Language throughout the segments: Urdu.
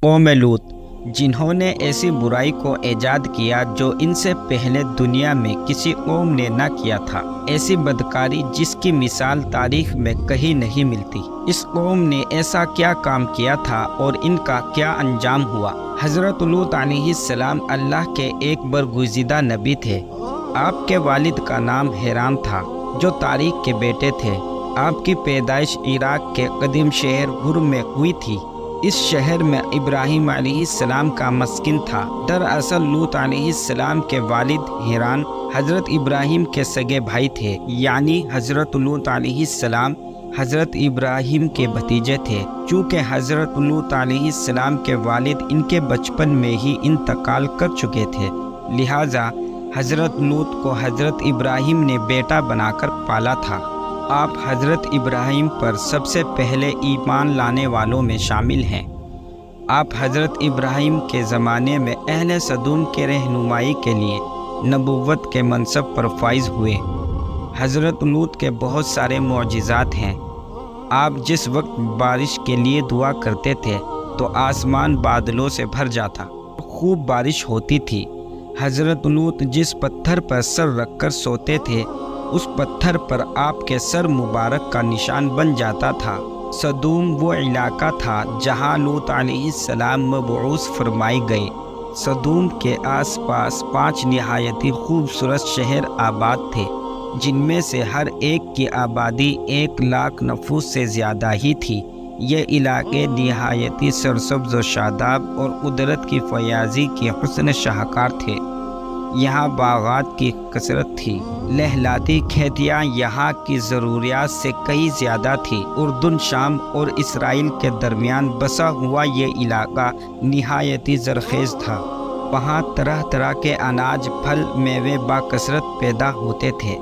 قوم لوط، جنہوں نے ایسی برائی کو ایجاد کیا جو ان سے پہلے دنیا میں کسی قوم نے نہ کیا تھا، ایسی بدکاری جس کی مثال تاریخ میں کہیں نہیں ملتی۔ اس قوم نے ایسا کیا کام کیا تھا اور ان کا کیا انجام ہوا؟ حضرت لوط علیہ السلام اللہ کے ایک برگزیدہ نبی تھے۔ آپ کے والد کا نام حرام تھا، جو طارق کے بیٹے تھے۔ آپ کی پیدائش عراق کے قدیم شہر غر میں ہوئی تھی۔ اس شہر میں ابراہیم علیہ السلام کا مسکن تھا۔ دراصل لوط علیہ السلام کے والد حران حضرت ابراہیم کے سگے بھائی تھے، یعنی حضرت لوط علیہ السلام حضرت ابراہیم کے بھتیجے تھے۔ چونکہ حضرت لوط علیہ السلام کے والد ان کے بچپن میں ہی انتقال کر چکے تھے، لہٰذا حضرت لوط کو حضرت ابراہیم نے بیٹا بنا کر پالا تھا۔ آپ حضرت ابراہیم پر سب سے پہلے ایمان لانے والوں میں شامل ہیں۔ آپ حضرت ابراہیم کے زمانے میں اہل سدوم کے رہنمائی کے لیے نبوت کے منصب پر فائز ہوئے۔ حضرت لوط کے بہت سارے معجزات ہیں۔ آپ جس وقت بارش کے لیے دعا کرتے تھے تو آسمان بادلوں سے بھر جاتا، خوب بارش ہوتی تھی۔ حضرت لوط جس پتھر پر سر رکھ کر سوتے تھے، اس پتھر پر آپ کے سر مبارک کا نشان بن جاتا تھا۔ سدوم وہ علاقہ تھا جہاں لوط علیہ السلام مبعوث فرمائے گئے۔ سدوم کے آس پاس 5 نہایتی خوبصورت شہر آباد تھے، جن میں سے ہر ایک کی آبادی 1 لاکھ نفوس سے زیادہ ہی تھی۔ یہ علاقے نہایتی سرسبز و شاداب اور قدرت کی فیاضی کے حسن شاہکار تھے۔ یہاں باغات کی کثرت تھی۔ لہلاتی کھیتیاں یہاں کی ضروریات سے کہیں زیادہ تھی۔ اردن، شام اور اسرائیل کے درمیان بسا ہوا یہ علاقہ نہایتی زرخیز تھا۔ وہاں طرح طرح کے اناج، پھل، میوے باکثرت پیدا ہوتے تھے،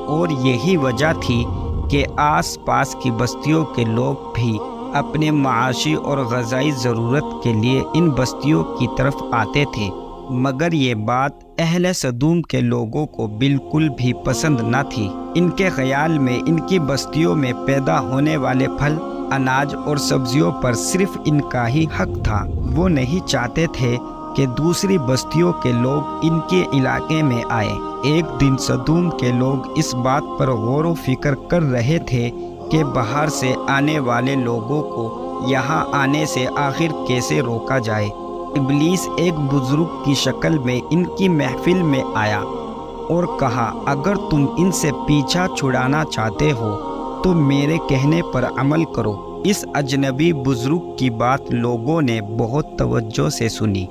اور یہی وجہ تھی کہ آس پاس کی بستیوں کے لوگ بھی اپنے معاشی اور غذائی ضرورت کے لیے ان بستیوں کی طرف آتے تھے۔ مگر یہ بات اہل سدوم کے لوگوں کو بالکل بھی پسند نہ تھی۔ ان کے خیال میں ان کی بستیوں میں پیدا ہونے والے پھل، اناج اور سبزیوں پر صرف ان کا ہی حق تھا۔ وہ نہیں چاہتے تھے کہ دوسری بستیوں کے لوگ ان کے علاقے میں آئے۔ ایک دن سدوم کے لوگ اس بات پر غور و فکر کر رہے تھے کہ باہر سے آنے والے لوگوں کو یہاں آنے سے آخر کیسے روکا جائے۔ ابلیس ایک بزرگ کی شکل میں ان کی محفل میں آیا اور کہا، اگر تم ان سے پیچھا چھڑانا چاہتے ہو تو میرے کہنے پر عمل کرو۔ اس اجنبی بزرگ کی بات لوگوں نے بہت توجہ سے سنی۔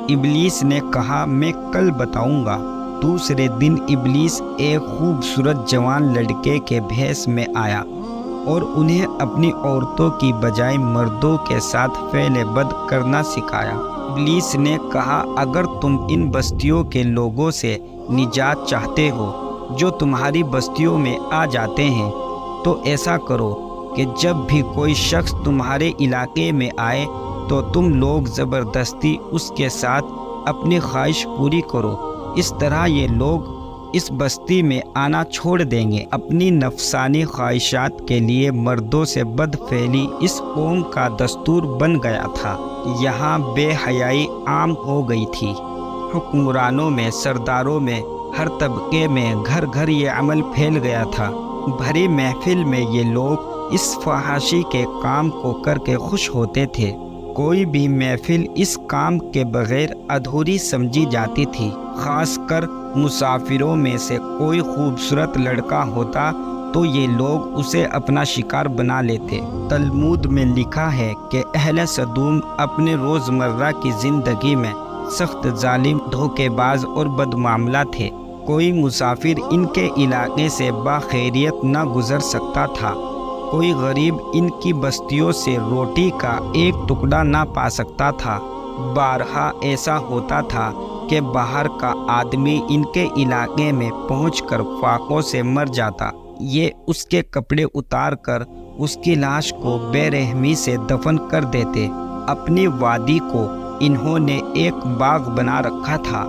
ابلیس نے کہا، میں کل بتاؤں گا۔ دوسرے دن ابلیس ایک خوبصورت جوان لڑکے کے بھیس میں آیا اور انہیں اپنی عورتوں کی بجائے مردوں کے ساتھ فعل بد کرنا سکھایا۔ ابلیس نے کہا، اگر تم ان بستیوں کے لوگوں سے نجات چاہتے ہو جو تمہاری بستیوں میں آ جاتے ہیں، تو ایسا کرو کہ جب بھی کوئی شخص تمہارے علاقے میں آئے تو تم لوگ زبردستی اس کے ساتھ اپنی خواہش پوری کرو۔ اس طرح یہ لوگ اس بستی میں آنا چھوڑ دیں گے۔ اپنی نفسانی خواہشات کے لیے مردوں سے بد فعلی اس قوم کا دستور بن گیا تھا۔ یہاں بے حیائی عام ہو گئی تھی۔ حکمرانوں میں، سرداروں میں، ہر طبقے میں گھر گھر یہ عمل پھیل گیا تھا۔ بھری محفل میں یہ لوگ اس فحاشی کے کام کو کر کے خوش ہوتے تھے۔ کوئی بھی محفل اس کام کے بغیر ادھوری سمجھی جاتی تھی۔ خاص کر مسافروں میں سے کوئی خوبصورت لڑکا ہوتا تو یہ لوگ اسے اپنا شکار بنا لیتے۔ تلمود میں لکھا ہے کہ اہل سدوم اپنے روزمرہ کی زندگی میں سخت ظالم، دھوکے باز اور بدمعاملہ تھے۔ کوئی مسافر ان کے علاقے سے باخیریت نہ گزر سکتا تھا۔ کوئی غریب ان کی بستیوں سے روٹی کا ایک ٹکڑا نہ پا سکتا تھا۔ بارہا ایسا ہوتا تھا کہ باہر کا آدمی ان کے علاقے میں پہنچ کر فاقوں سے مر جاتا۔ یہ اس کے کپڑے اتار کر اس کی لاش کو بے رحمی سے دفن کر دیتے۔ اپنی وادی کو انہوں نے ایک باغ بنا رکھا تھا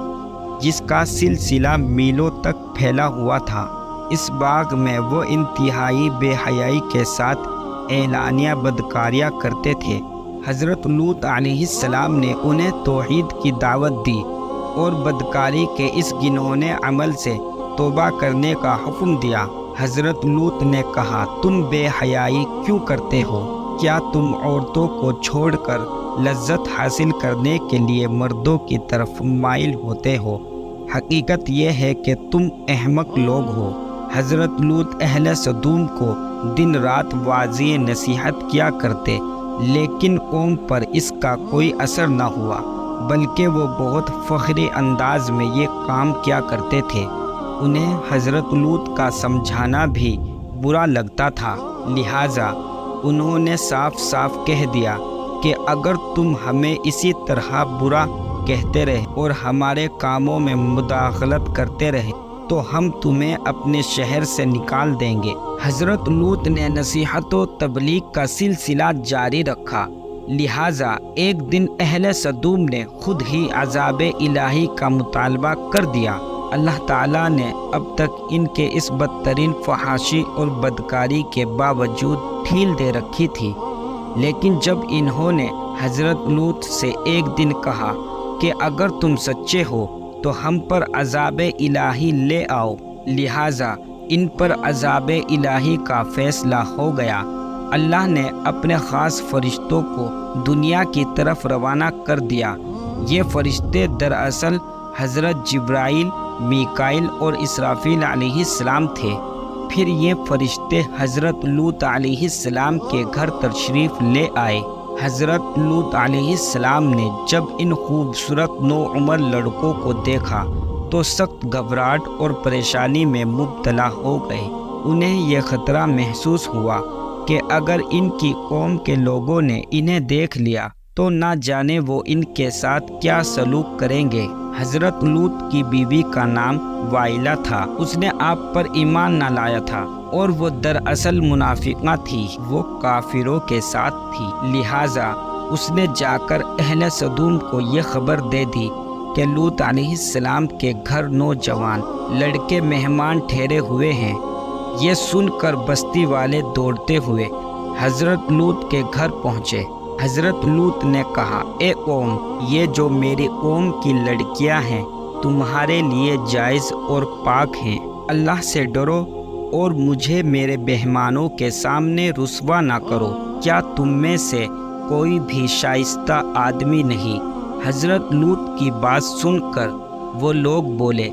جس کا سلسلہ میلوں تک پھیلا ہوا تھا۔ اس باغ میں وہ انتہائی بے حیائی کے ساتھ اعلانیہ بدکاریاں کرتے تھے۔ حضرت لوط علیہ السلام نے انہیں توحید کی دعوت دی اور بدکاری کے اس گنہونے عمل سے توبہ کرنے کا حکم دیا۔ حضرت لوط نے کہا، تم بے حیائی کیوں کرتے ہو؟ کیا تم عورتوں کو چھوڑ کر لذت حاصل کرنے کے لیے مردوں کی طرف مائل ہوتے ہو؟ حقیقت یہ ہے کہ تم احمق لوگ ہو۔ حضرت لوط اہل سدوم کو دن رات واضح نصیحت کیا کرتے، لیکن قوم پر اس کا کوئی اثر نہ ہوا، بلکہ وہ بہت فخری انداز میں یہ کام کیا کرتے تھے۔ انہیں حضرت لوط کا سمجھانا بھی برا لگتا تھا، لہٰذا انہوں نے صاف صاف کہہ دیا کہ اگر تم ہمیں اسی طرح برا کہتے رہے اور ہمارے کاموں میں مداخلت کرتے رہے تو ہم تمہیں اپنے شہر سے نکال دیں گے۔ حضرت لوط نے نصیحت و تبلیغ کا سلسلہ جاری رکھا، لہٰذا ایک دن اہل سدوم نے خود ہی عذاب الہی کا مطالبہ کر دیا۔ اللہ تعالیٰ نے اب تک ان کے اس بدترین فحاشی اور بدکاری کے باوجود ڈھیل دے رکھی تھی، لیکن جب انہوں نے حضرت لوط سے ایک دن کہا کہ اگر تم سچے ہو تو ہم پر عذاب الہی لے آؤ، لہٰذا ان پر عذاب الہی کا فیصلہ ہو گیا۔ اللہ نے اپنے خاص فرشتوں کو دنیا کی طرف روانہ کر دیا۔ یہ فرشتے دراصل حضرت جبرائیل، میکائیل اور اسرافیل علیہ السلام تھے۔ پھر یہ فرشتے حضرت لوط علیہ السلام کے گھر تشریف لے آئے۔ حضرت لوط علیہ السلام نے جب ان خوبصورت نوعمر لڑکوں کو دیکھا تو سخت گھبراہٹ اور پریشانی میں مبتلا ہو گئے۔ انہیں یہ خطرہ محسوس ہوا کہ اگر ان کی قوم کے لوگوں نے انہیں دیکھ لیا تو نہ جانے وہ ان کے ساتھ کیا سلوک کریں گے۔ حضرت لوط کی بیوی کا نام وائلہ تھا۔ اس نے آپ پر ایمان نہ لایا تھا اور وہ دراصل منافقہ تھی، وہ کافروں کے ساتھ تھی، لہٰذا اس نے جا کر اہل سدوم کو یہ خبر دے دی کہ لوط علیہ السلام کے گھر نوجوان لڑکے مہمان ٹھہرے ہوئے ہیں۔ یہ سن کر بستی والے دوڑتے ہوئے حضرت لوط کے گھر پہنچے۔ حضرت لوط نے کہا، اے قوم، یہ جو میری قوم کی لڑکیاں ہیں تمہارے لیے جائز اور پاک ہیں۔ اللہ سے ڈرو اور مجھے میرے مہمانوں کے سامنے رسوا نہ کرو۔ کیا تم میں سے کوئی بھی شائستہ آدمی نہیں؟ حضرت لوط کی بات سن کر وہ لوگ بولے،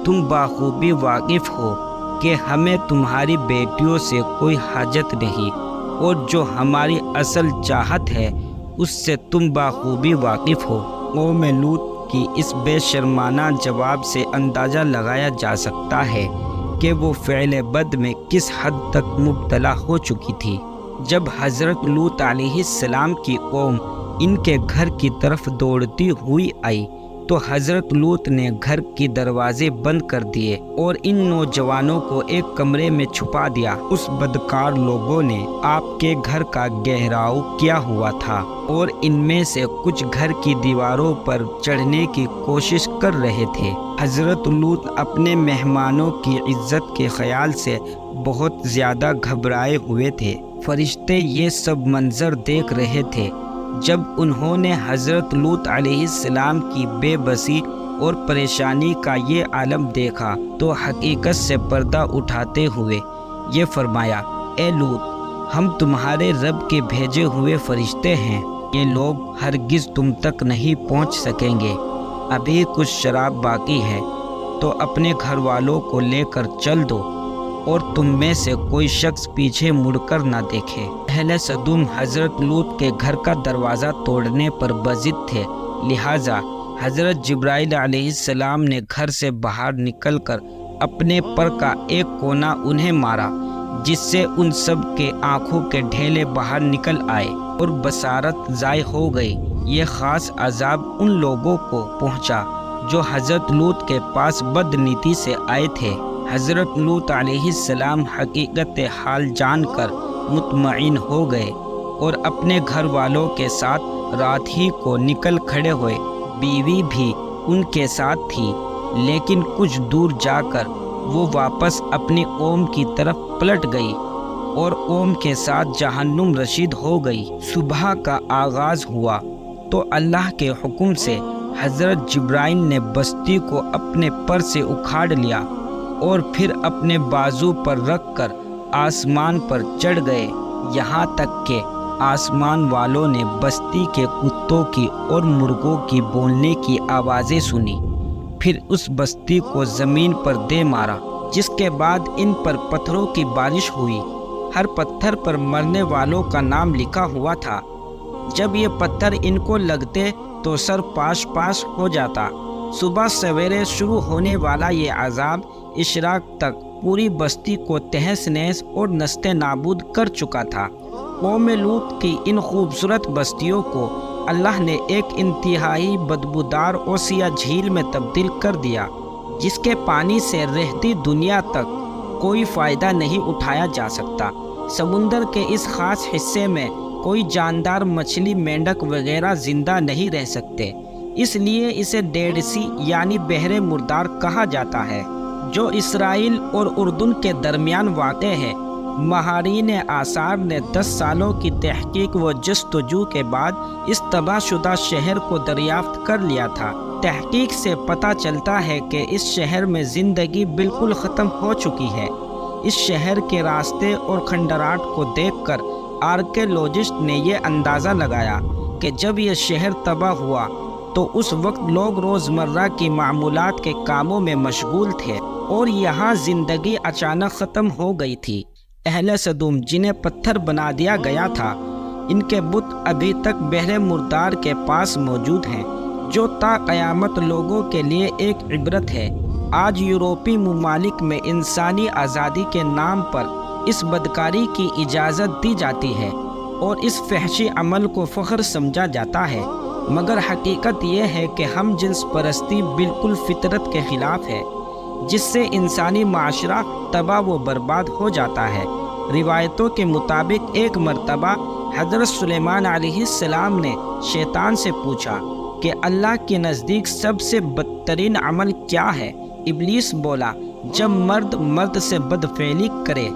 تم بخوبی واقف ہو کہ ہمیں تمہاری بیٹیوں سے کوئی حاجت نہیں، اور جو ہماری اصل چاہت ہے اس سے تم بخوبی واقف ہو۔ قوم لوط کی اس بے شرمانہ جواب سے اندازہ لگایا جا سکتا ہے کہ وہ فعل بد میں کس حد تک مبتلا ہو چکی تھی۔ جب حضرت لوط علیہ السلام کی قوم ان کے گھر کی طرف دوڑتی ہوئی آئی تو حضرت لوط نے گھر کے دروازے بند کر دیے اور ان نوجوانوں کو ایک کمرے میں چھپا دیا۔ اس بدکار لوگوں نے آپ کے گھر کا گھیراؤ کیا ہوا تھا اور ان میں سے کچھ گھر کی دیواروں پر چڑھنے کی کوشش کر رہے تھے۔ حضرت لوط اپنے مہمانوں کی عزت کے خیال سے بہت زیادہ گھبرائے ہوئے تھے۔ فرشتے یہ سب منظر دیکھ رہے تھے۔ جب انہوں نے حضرت لوط علیہ السلام کی بے بسی اور پریشانی کا یہ عالم دیکھا تو حقیقت سے پردہ اٹھاتے ہوئے یہ فرمایا، اے لوط، ہم تمہارے رب کے بھیجے ہوئے فرشتے ہیں، یہ لوگ ہرگز تم تک نہیں پہنچ سکیں گے۔ ابھی کچھ شراب باقی ہے تو اپنے گھر والوں کو لے کر چل دو اور تم میں سے کوئی شخص پیچھے مڑ کر نہ دیکھے۔ اہل سدوم حضرت لوط کے گھر کا دروازہ توڑنے پر بضد تھے، لہٰذا حضرت جبرائیل علیہ السلام نے گھر سے باہر نکل کر اپنے پر کا ایک کونا انہیں مارا، جس سے ان سب کے آنکھوں کے ڈھیلے باہر نکل آئے اور بصارت ضائع ہو گئی۔ یہ خاص عذاب ان لوگوں کو پہنچا جو حضرت لوط کے پاس بدنیتی سے آئے تھے۔ حضرت لوط علیہ السلام حقیقت حال جان کر مطمئن ہو گئے اور اپنے گھر والوں کے ساتھ رات ہی کو نکل کھڑے ہوئے۔ بیوی بھی ان کے ساتھ تھی، لیکن کچھ دور جا کر وہ واپس اپنی قوم کی طرف پلٹ گئی اور اوم کے ساتھ جہنم رسید ہو گئی۔ صبح کا آغاز ہوا تو اللہ کے حکم سے حضرت جبرائیل نے بستی کو اپنے پر سے اکھاڑ لیا اور پھر اپنے بازو پر رکھ کر آسمان پر چڑھ گئے، یہاں تک کہ آسمان والوں نے بستی کے کتوں کی اور مرغوں کی بولنے کی آوازیں سنی۔ پھر اس بستی کو زمین پر دے مارا، جس کے بعد ان پر پتھروں کی بارش ہوئی۔ ہر پتھر پر مرنے والوں کا نام لکھا ہوا تھا۔ جب یہ پتھر ان کو لگتے تو سر پاش پاش ہو جاتا۔ صبح سویرے شروع ہونے والا یہ عذاب اشراق تک پوری بستی کو تہس نہس اور نست نابود کر چکا تھا۔ قوم لوط کی ان خوبصورت بستیوں کو اللہ نے ایک انتہائی بدبودار اور سیاہ جھیل میں تبدیل کر دیا، جس کے پانی سے رہتی دنیا تک کوئی فائدہ نہیں اٹھایا جا سکتا۔ سمندر کے اس خاص حصے میں کوئی جاندار مچھلی، مینڈک وغیرہ زندہ نہیں رہ سکتے، اس لیے اسے ڈیڈ سی یعنی بحر مردار کہا جاتا ہے، جو اسرائیل اور اردن کے درمیان واقع ہے۔ ماہرین آثار نے 10 سالوں کی تحقیق و جستجو کے بعد اس تباہ شدہ شہر کو دریافت کر لیا تھا۔ تحقیق سے پتہ چلتا ہے کہ اس شہر میں زندگی بالکل ختم ہو چکی ہے۔ اس شہر کے راستے اور کھنڈرات کو دیکھ کر آرکیولوجسٹ نے یہ اندازہ لگایا کہ جب یہ شہر تباہ ہوا تو اس وقت لوگ روزمرہ کی معمولات کے کاموں میں مشغول تھے اور یہاں زندگی اچانک ختم ہو گئی تھی۔ اہل سدوم، جنہیں پتھر بنا دیا گیا تھا، ان کے بت ابھی تک بحر مردار کے پاس موجود ہیں، جو تا قیامت لوگوں کے لیے ایک عبرت ہے۔ آج یورپی ممالک میں انسانی آزادی کے نام پر اس بدکاری کی اجازت دی جاتی ہے اور اس فحشی عمل کو فخر سمجھا جاتا ہے، مگر حقیقت یہ ہے کہ ہم جنس پرستی بالکل فطرت کے خلاف ہے، جس سے انسانی معاشرہ تباہ و برباد ہو جاتا ہے۔ روایتوں کے مطابق ایک مرتبہ حضرت سلیمان علیہ السلام نے شیطان سے پوچھا کہ اللہ کے نزدیک سب سے بدترین عمل کیا ہے؟ ابلیس بولا، جب مرد مرد سے بدفعلی کرے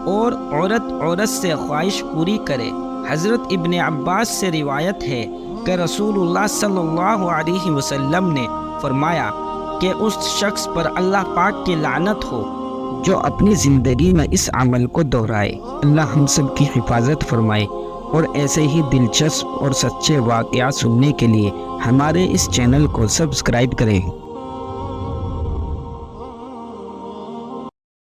اور عورت عورت سے خواہش پوری کرے۔ حضرت ابن عباس سے روایت ہے کہ رسول اللہ صلی اللہ علیہ وسلم نے فرمایا کہ اس شخص پر اللہ پاک کی لعنت ہو جو اپنی زندگی میں اس عمل کو دہرائے۔ اللہ ہم سب کی حفاظت فرمائے، اور ایسے ہی دلچسپ اور سچے واقعات سننے کے لیے ہمارے اس چینل کو سبسکرائب کریں۔